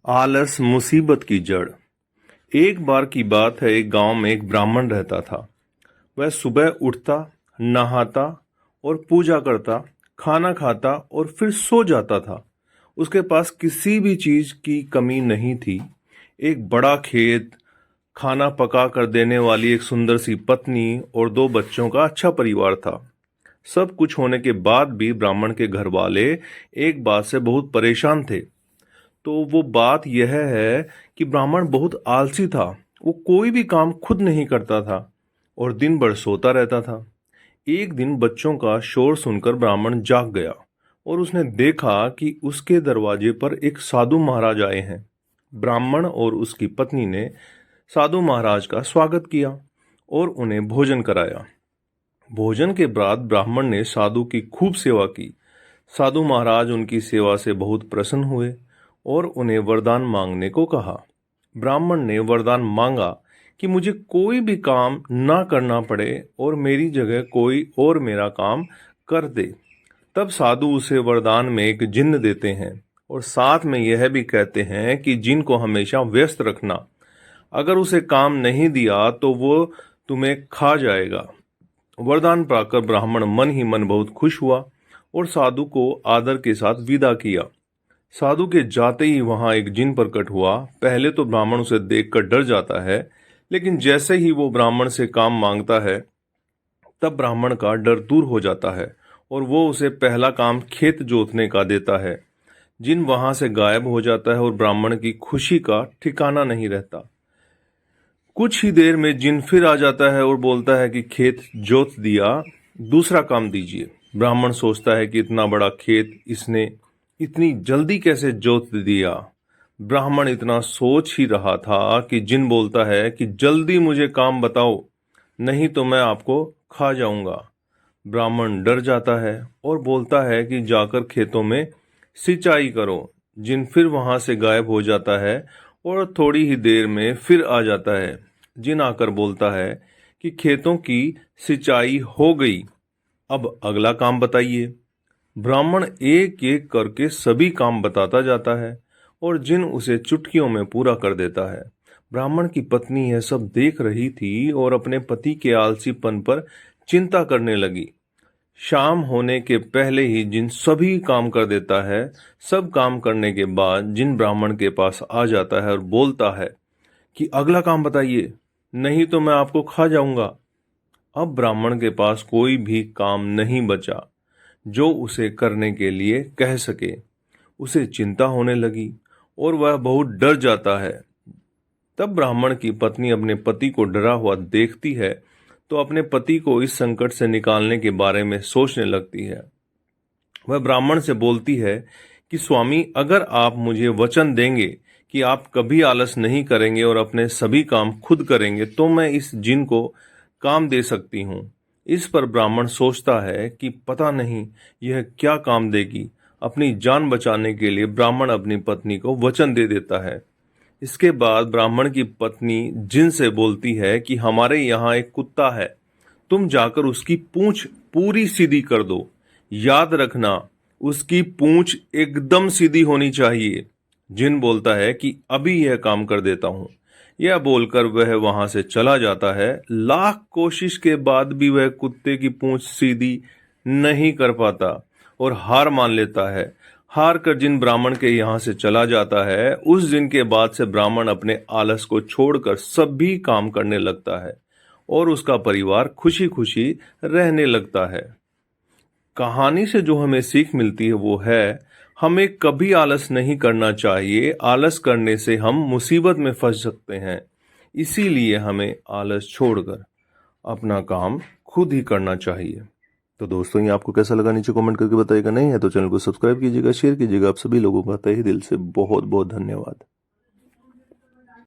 आलस मुसीबत की जड़। एक बार की बात है, एक गांव में एक ब्राह्मण रहता था। वह सुबह उठता, नहाता और पूजा करता, खाना खाता और फिर सो जाता था। उसके पास किसी भी चीज की कमी नहीं थी। एक बड़ा खेत, खाना पका कर देने वाली एक सुंदर सी पत्नी और 2 बच्चों का अच्छा परिवार था। सब कुछ होने के बाद भी ब्राह्मण के घर वाले एक बात से बहुत परेशान थे। तो वो बात यह है कि ब्राह्मण बहुत आलसी था। वो कोई भी काम खुद नहीं करता था और दिन भर सोता रहता था। एक दिन बच्चों का शोर सुनकर ब्राह्मण जाग गया और उसने देखा कि उसके दरवाजे पर एक साधु महाराज आए हैं। ब्राह्मण और उसकी पत्नी ने साधु महाराज का स्वागत किया और उन्हें भोजन कराया। भोजन के बाद ब्राह्मण ने साधु की खूब सेवा की। साधु महाराज उनकी सेवा से बहुत प्रसन्न हुए और उन्हें वरदान मांगने को कहा। ब्राह्मण ने वरदान मांगा कि मुझे कोई भी काम ना करना पड़े और मेरी जगह कोई और मेरा काम कर दे। तब साधु उसे वरदान में एक जिन्न देते हैं और साथ में यह भी कहते हैं कि जिन को हमेशा व्यस्त रखना। अगर उसे काम नहीं दिया तो वो तुम्हें खा जाएगा। वरदान पाकर ब्राह्मण मन ही मन बहुत खुश हुआ और साधु को आदर के साथ विदा किया। साधु के जाते ही वहां एक जिन प्रकट हुआ। पहले तो ब्राह्मण उसे देखकर डर जाता है, लेकिन जैसे ही वो ब्राह्मण से काम मांगता है तब ब्राह्मण का डर दूर हो जाता है और वो उसे पहला काम खेत जोतने का देता है। जिन वहां से गायब हो जाता है और ब्राह्मण की खुशी का ठिकाना नहीं रहता। कुछ ही देर में जिन फिर आ जाता है और बोलता है कि खेत जोत दिया, दूसरा काम दीजिए। ब्राह्मण सोचता है कि इतना बड़ा खेत इसने इतनी जल्दी कैसे जोत दिया। ब्राह्मण इतना सोच ही रहा था कि जिन बोलता है कि जल्दी मुझे काम बताओ, नहीं तो मैं आपको खा जाऊंगा। ब्राह्मण डर जाता है और बोलता है कि जाकर खेतों में सिंचाई करो। जिन फिर वहां से गायब हो जाता है और थोड़ी ही देर में फिर आ जाता है। जिन आकर बोलता है कि खेतों की सिंचाई हो गई, अब अगला काम बताइए। ब्राह्मण एक एक करके सभी काम बताता जाता है और जिन उसे चुटकियों में पूरा कर देता है। ब्राह्मण की पत्नी यह सब देख रही थी और अपने पति के आलसीपन पर चिंता करने लगी। शाम होने के पहले ही जिन सभी काम कर देता है। सब काम करने के बाद जिन ब्राह्मण के पास आ जाता है और बोलता है कि अगला काम बताइए, नहीं तो मैं आपको खा जाऊंगा। अब ब्राह्मण के पास कोई भी काम नहीं बचा जो उसे करने के लिए कह सके। उसे चिंता होने लगी और वह बहुत डर जाता है। तब ब्राह्मण की पत्नी अपने पति को डरा हुआ देखती है तो अपने पति को इस संकट से निकालने के बारे में सोचने लगती है। वह ब्राह्मण से बोलती है कि स्वामी, अगर आप मुझे वचन देंगे कि आप कभी आलस नहीं करेंगे और अपने सभी काम खुद करेंगे तो मैं इस जिन को काम दे सकती हूँ। इस पर ब्राह्मण सोचता है कि पता नहीं यह क्या काम देगी। अपनी जान बचाने के लिए ब्राह्मण अपनी पत्नी को वचन दे देता है। इसके बाद ब्राह्मण की पत्नी जिन से बोलती है कि हमारे यहाँ एक कुत्ता है, तुम जाकर उसकी पूंछ पूरी सीधी कर दो। याद रखना, उसकी पूंछ एकदम सीधी होनी चाहिए। जिन बोलता है कि अभी यह काम कर देता हूँ। यह बोलकर वह वहां से चला जाता है। लाख कोशिश के बाद भी वह कुत्ते की पूंछ सीधी नहीं कर पाता और हार मान लेता है। हार कर जिन ब्राह्मण के यहाँ से चला जाता है। उस दिन के बाद से ब्राह्मण अपने आलस को छोड़कर सभी काम करने लगता है और उसका परिवार खुशी खुशी रहने लगता है। कहानी से जो हमें सीख मिलती है वो है, हमें कभी आलस नहीं करना चाहिए। आलस करने से हम मुसीबत में फंस सकते हैं। इसीलिए हमें आलस छोड़कर अपना काम खुद ही करना चाहिए। तो दोस्तों, ये आपको कैसा लगा नीचे कमेंट करके बताइएगा। नहीं है तो चैनल को सब्सक्राइब कीजिएगा, शेयर कीजिएगा। आप सभी लोगों का तहे दिल से बहुत बहुत धन्यवाद।